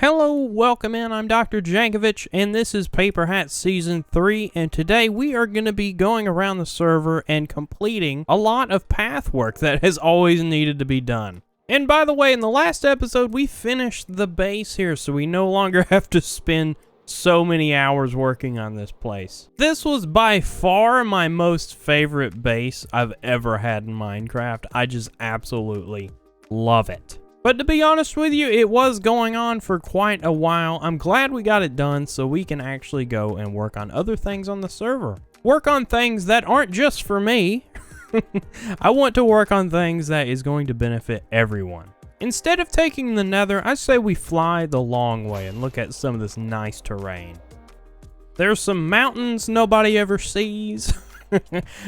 Hello, welcome in. I'm Dr. Jankovic, and this is Paperhats Season 3, and today we are going to be going around the server and completing a lot of path work that has always needed to be done. And by the way, in the last episode, we finished the base here, so we no longer have to spend so many hours working on this place. This was by far my most favorite base I've ever had in Minecraft. I just absolutely love it. But to be honest with you, it was going on for quite a while. I'm glad we got it done so we can actually go and work on other things on the server. Work on things that aren't just for me. I want to work on things that is going to benefit everyone. Instead of taking the nether, I say we fly the long way and look at some of this nice terrain. There's some mountains nobody ever sees.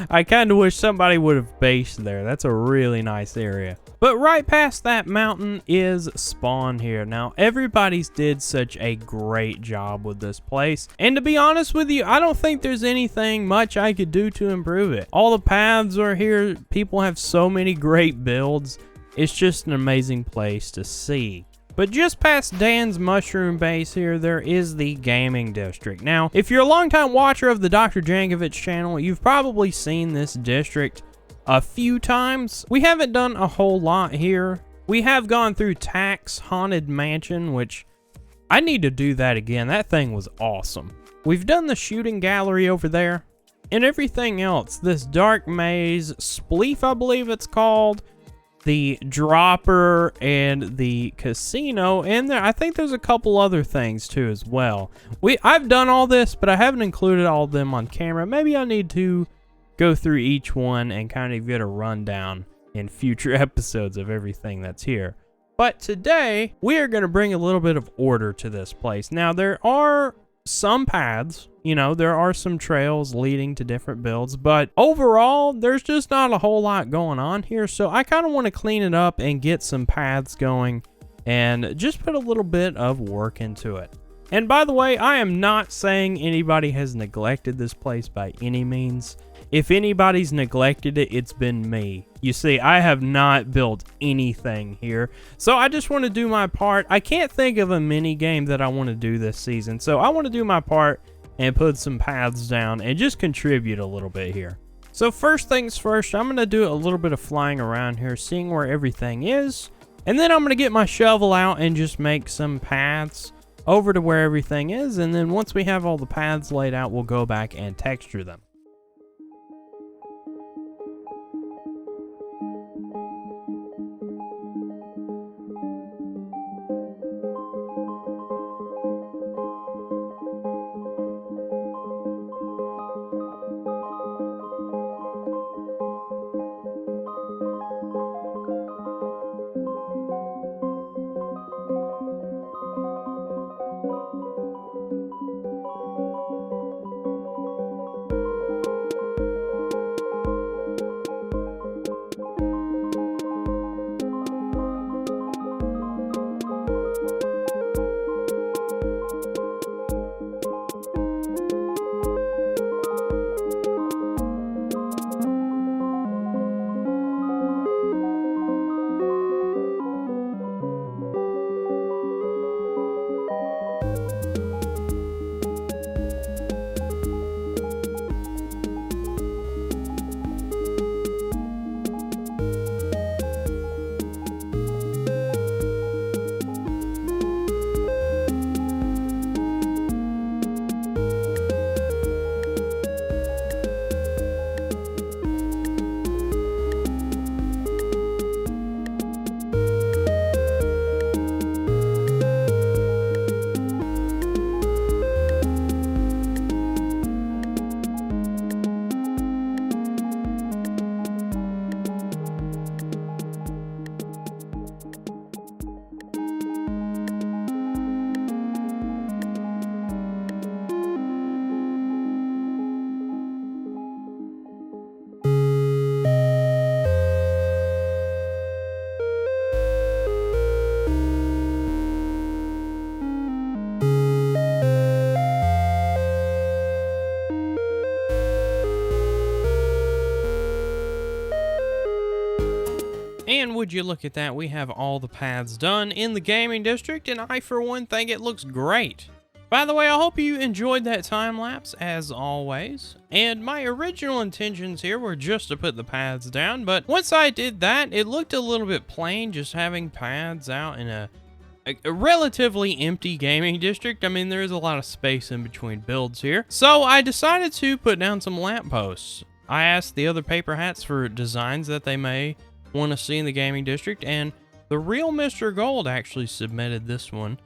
I kind of wish somebody would have based there. That's a really nice area. But right past that mountain is spawn here. Now, everybody's did such a great job with this place. And to be honest with you, I don't think there's anything much I could do to improve it. All the paths are here. People have so many great builds. It's just an amazing place to see. But just past Dan's mushroom base here, there is the gaming district. Now, if you're a longtime watcher of the Dr. Jankovic channel, you've probably seen this district a few times. We haven't done a whole lot here. We have gone through Tack's Haunted Mansion, which I need to do that again. That thing was awesome. We've done the shooting gallery over there and everything else. This dark maze, Spleef, I believe it's called, the dropper, and the casino, and I think there's a couple other things too as well. I've done all this, but I haven't included all of them on camera. Maybe I need to go through each one and kind of get a rundown in future episodes of everything that's here. But today, we are going to bring a little bit of order to this place. Now, there are some paths, you know, there are some trails leading to different builds, but overall, there's just not a whole lot going on here. So I kind of want to clean it up and get some paths going and just put a little bit of work into it. And by the way, I am not saying anybody has neglected this place by any means. If anybody's neglected it, it's been me. You see, I have not built anything here, so I just want to do my part. I can't think of a mini game that I want to do this season, so I want to do my part and put some paths down and just contribute a little bit here. So first things first, I'm going to do a little bit of flying around here, seeing where everything is, and then I'm going to get my shovel out and just make some paths over to where everything is, and then once we have all the paths laid out, we'll go back and texture them. would you look at that, we have all the paths done in the gaming district, and I, for one, think it looks great. By the way, I hope you enjoyed that time lapse, as always. And my original intentions here were just to put the paths down, but once I did that, it looked a little bit plain just having paths out in a relatively empty gaming district. I mean, there is a lot of space in between builds here. So I decided to put down some lampposts. I asked the other paper hats for designs that they may want to see in the gaming district, and the real Mr. Gold actually submitted this one.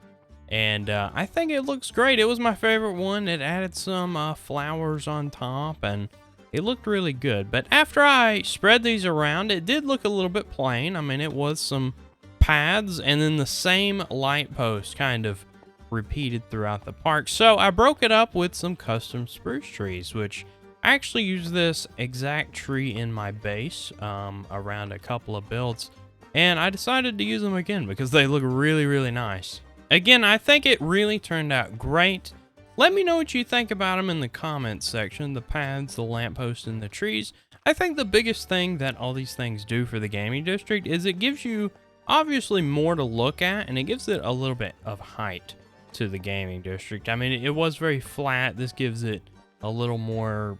And I think it looks great. It was my favorite one. It added some flowers on top, and it looked really good. But after I spread these around, it did look a little bit plain. I mean, it was some paths and then the same light post kind of repeated throughout the park. So I broke it up with some custom spruce trees, which I actually use this exact tree in my base around a couple of builds. And I decided to use them again because they look really, really nice. Again, I think it really turned out great. Let me know what you think about them in the comments section, the paths, the lampposts, and the trees. I think the biggest thing that all these things do for the gaming district is it gives you obviously more to look at, and it gives it a little bit of height to the gaming district. I mean, it was very flat. This gives it a little more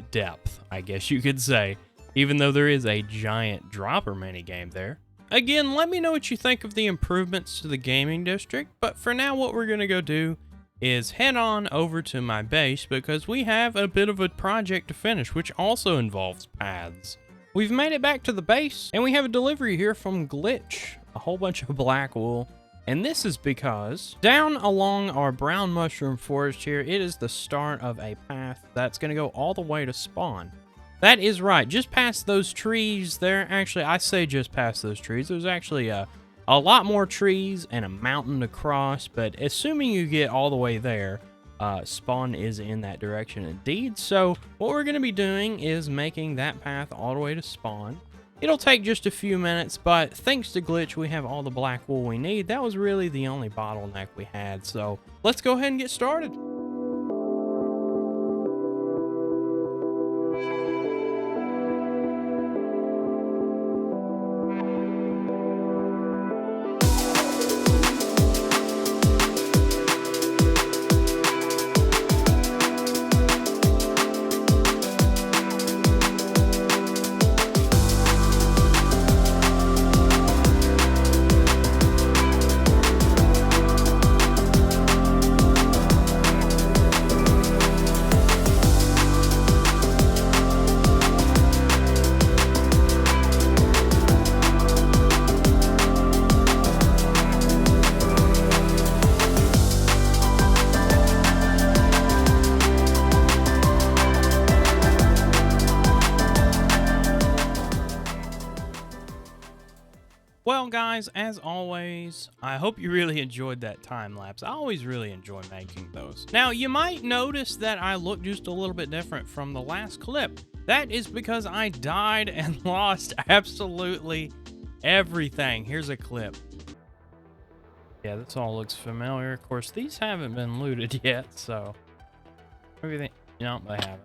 depth, I guess you could say, even though there is a giant dropper minigame there. Again, let me know what you think of the improvements to the gaming district, but for now what we're going to go do is head on over to my base because we have a bit of a project to finish, which also involves paths. We've made it back to the base, and we have a delivery here from Glitch, a whole bunch of black wool, and this is because down along our brown mushroom forest here, it is the start of a path that's going to go all the way to spawn. That is right, just past those trees there. Actually, I say just past those trees. There's actually a lot more trees and a mountain to cross, but assuming you get all the way there, spawn is in that direction indeed. So what we're going to be doing is making that path all the way to spawn. It'll take just a few minutes, but thanks to Glitch, we have all the black wool we need. That was really the only bottleneck we had, so let's go ahead and get started. Well, guys, as always, I hope you really enjoyed that time lapse. I always really enjoy making those. Now, you might notice that I look just a little bit different from the last clip. That is because I died and lost absolutely everything. Here's a clip. Yeah, this all looks familiar. Of course, these haven't been looted yet, so everything, no, they haven't.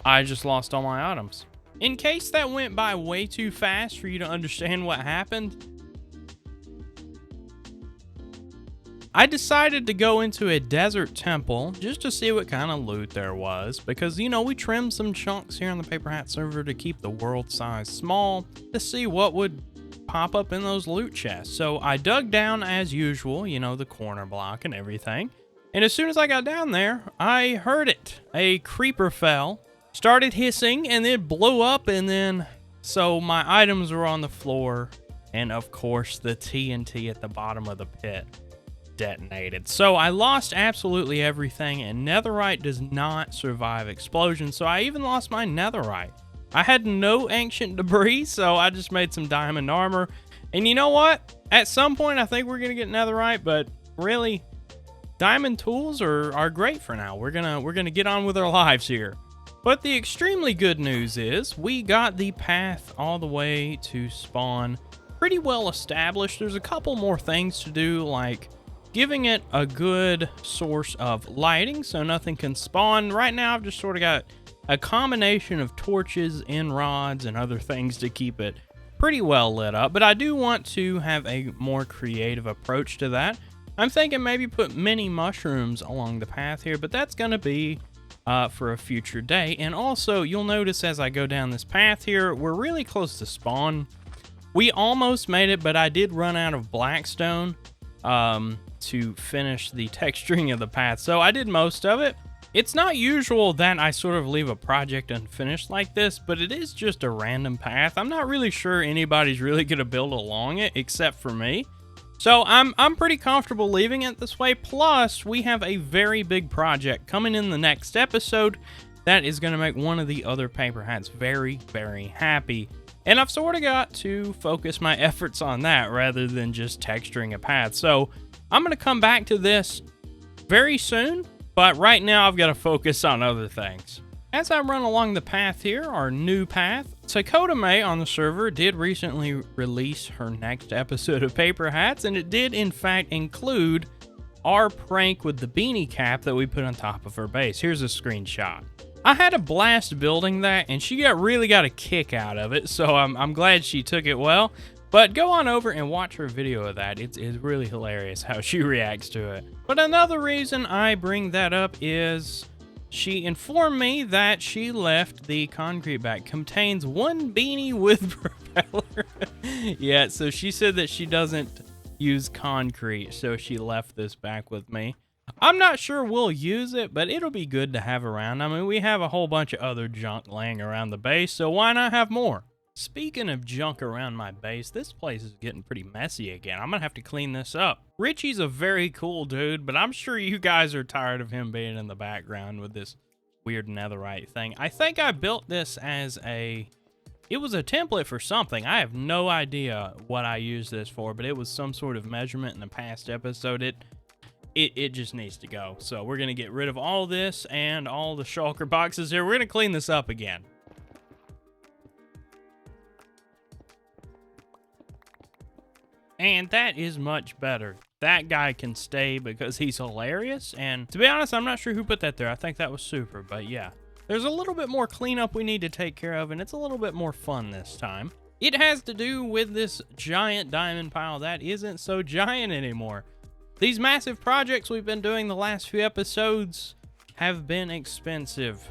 I just lost all my items. In case that went by way too fast for you to understand what happened, I decided to go into a desert temple just to see what kind of loot there was, because, you know, we trimmed some chunks here on the Paper Hat server to keep the world size small to see what would pop up in those loot chests. So I dug down as usual, you know, the corner block and everything. And as soon as I got down there, I heard it. A creeper fell, started hissing, and then blew up, and then so my items were on the floor, and of course the TNT at the bottom of the pit detonated. So I lost absolutely everything, and netherite does not survive explosions, so I even lost my netherite. I had no ancient debris, so I just made some diamond armor. And you know what? At some point I think we're gonna get netherite, but really diamond tools are great for now. We're gonna get on with our lives here. But the extremely good news is we got the path all the way to spawn pretty well established. There's a couple more things to do, like giving it a good source of lighting so nothing can spawn. Right now, I've just sort of got a combination of torches and rods and other things to keep it pretty well lit up, but I do want to have a more creative approach to that. I'm thinking maybe put mini mushrooms along the path here, but that's going to be for a future day. And also, you'll notice as I go down this path here, we're really close to spawn. We almost made it, but I did run out of blackstone to finish the texturing of the path, so I did most of it. It's not usual that I sort of leave a project unfinished like this, but it is just a random path. I'm not really sure anybody's really going to build along it except for me. So I'm pretty comfortable leaving it this way. Plus, we have a very big project coming in the next episode that is going to make one of the other paper hats very, very happy. And I've sort of got to focus my efforts on that rather than just texturing a path. So I'm going to come back to this very soon, but right now I've got to focus on other things. As I run along the path here, our new path, Sakota May on the server did recently release her next episode of Paper Hats, and it did in fact include our prank with the beanie cap that we put on top of her base. Here's a screenshot. I had a blast building that, and she really got a kick out of it, so I'm glad she took it well. But go on over and watch her video of that. It's really hilarious how she reacts to it. But another reason I bring that up is she informed me that she left the concrete bag. Contains one beanie with propeller. Yeah, so she said that she doesn't use concrete, so she left this back with me. I'm not sure we'll use it, but it'll be good to have around. I mean, we have a whole bunch of other junk laying around the base, so why not have more? Speaking of junk around my base, this place is getting pretty messy again. I'm gonna have to clean this up. Richie's a very cool dude, but I'm sure you guys are tired of him being in the background with this weird netherite thing. I think I built this as it was a template for something. I have no idea what I used this for, but it was some sort of measurement in a past episode. It just needs to go. So we're gonna get rid of all this and all the shulker boxes here. We're gonna clean this up again. And that is much better. That guy can stay because he's hilarious. And to be honest, I'm not sure who put that there. I think that was Super, but yeah. There's a little bit more cleanup we need to take care of, and it's a little bit more fun this time. It has to do with this giant diamond pile that isn't so giant anymore. These massive projects we've been doing the last few episodes have been expensive.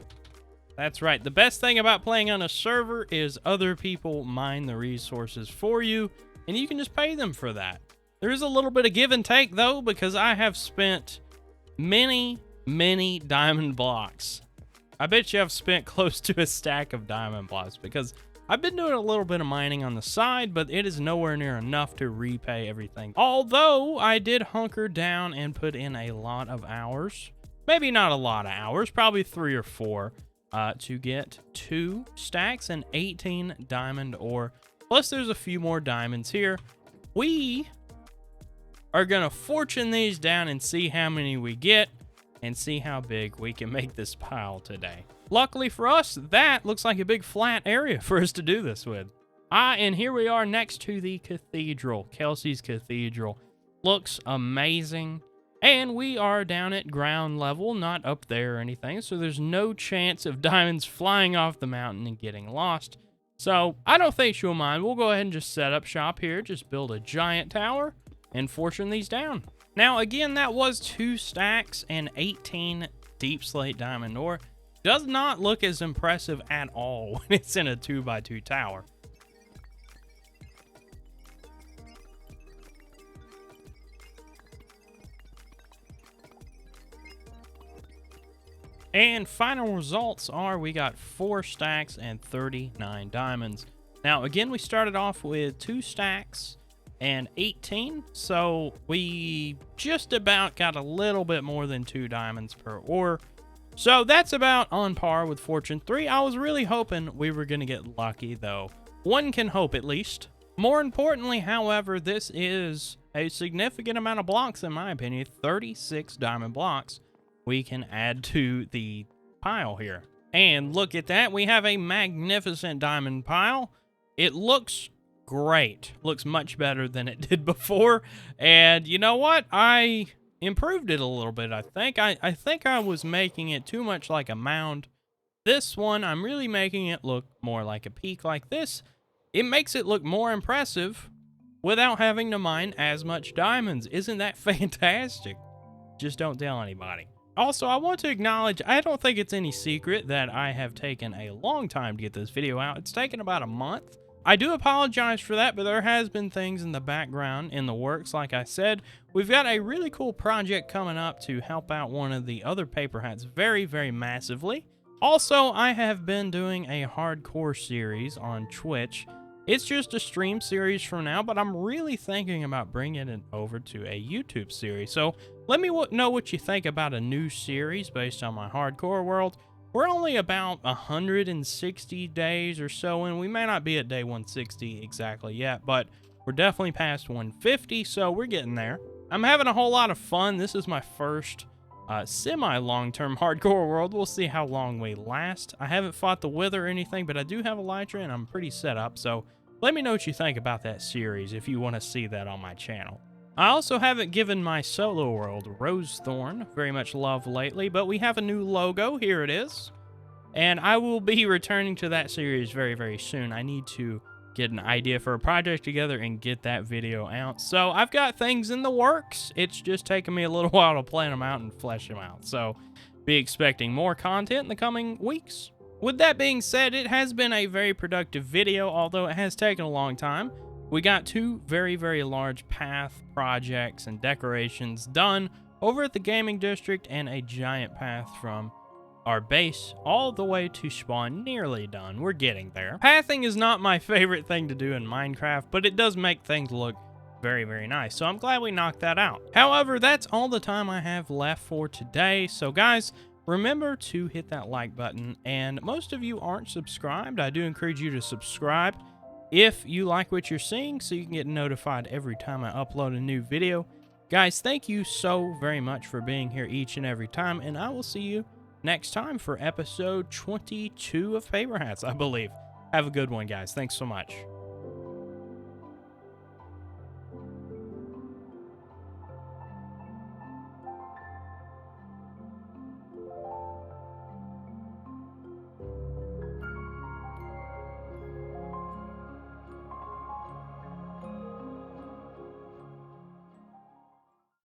That's right. The best thing about playing on a server is other people mine the resources for you, and you can just pay them for that. There is a little bit of give and take, though, because I have spent many, many diamond blocks. I bet you I've spent close to a stack of diamond blocks because I've been doing a little bit of mining on the side, but it is nowhere near enough to repay everything. Although I did hunker down and put in a lot of hours. Maybe not a lot of hours, probably 3 or 4, to get 2 stacks and 18 diamond ore. Plus, there's a few more diamonds here. We are going to fortune these down and see how many we get and see how big we can make this pile today. Luckily for us, that looks like a big flat area for us to do this with. And here we are next to the cathedral. Kelsey's Cathedral. Looks amazing. And we are down at ground level, not up there or anything, so there's no chance of diamonds flying off the mountain and getting lost. So, I don't think she'll mind. We'll go ahead and just set up shop here, just build a giant tower, and fortune these down. Now, again, that was 2 stacks and 18 deep slate diamond ore. Does not look as impressive at all when it's in a 2x2 tower. And final results are we got 4 stacks and 39 diamonds. Now, again, we started off with 2 stacks and 18, so we just about got a little bit more than 2 diamonds per ore. So that's about on par with Fortune 3. I was really hoping we were going to get lucky, though. One can hope, at least. More importantly, however, this is a significant amount of blocks, in my opinion. 36 diamond blocks we can add to the pile here. And look at that. We have a magnificent diamond pile. It looks great. Looks much better than it did before. And you know what? I improved it a little bit, I think. I think I was making it too much like a mound. This one, I'm really making it look more like a peak like this. It makes it look more impressive without having to mine as much diamonds. Isn't that fantastic? Just don't tell anybody. Also, I want to acknowledge, I don't think it's any secret that I have taken a long time to get this video out. It's taken about a month. I do apologize for that, but there has been things in the background in the works. Like I said, we've got a really cool project coming up to help out one of the other paper hats very, very massively. Also, I have been doing a hardcore series on Twitch. It's just a stream series for now, but I'm really thinking about bringing it over to a YouTube series. So let me know what you think about a new series based on my hardcore world. We're only about 160 days or so, and we may not be at day 160 exactly yet, but we're definitely past 150, so we're getting there. I'm having a whole lot of fun. This is my first semi-long-term hardcore world. We'll see how long we last. I haven't fought the Wither or anything, but I do have Elytra, and I'm pretty set up, so let me know what you think about that series if you want to see that on my channel. I also haven't given my solo world, Rosethorn, very much love lately, but we have a new logo. Here it is. And I will be returning to that series very, very soon. I need to get an idea for a project together and get that video out. So I've got things in the works. It's just taken me a little while to plan them out and flesh them out. So be expecting more content in the coming weeks. With that being said, it has been a very productive video, although it has taken a long time. We got two very, very large path projects and decorations done over at the gaming district, and a giant path from our base all the way to spawn nearly done. We're getting there. Pathing is not my favorite thing to do in Minecraft, but it does make things look very, very nice. So I'm glad we knocked that out. However, that's all the time I have left for today. So guys, remember to hit that like button, and most of you aren't subscribed. I do encourage you to subscribe if you like what you're seeing, so you can get notified every time I upload a new video. Guys, thank you so very much for being here each and every time, and I will see you next time for episode 22 of Paper Hats, I believe. Have a good one, guys. Thanks so much.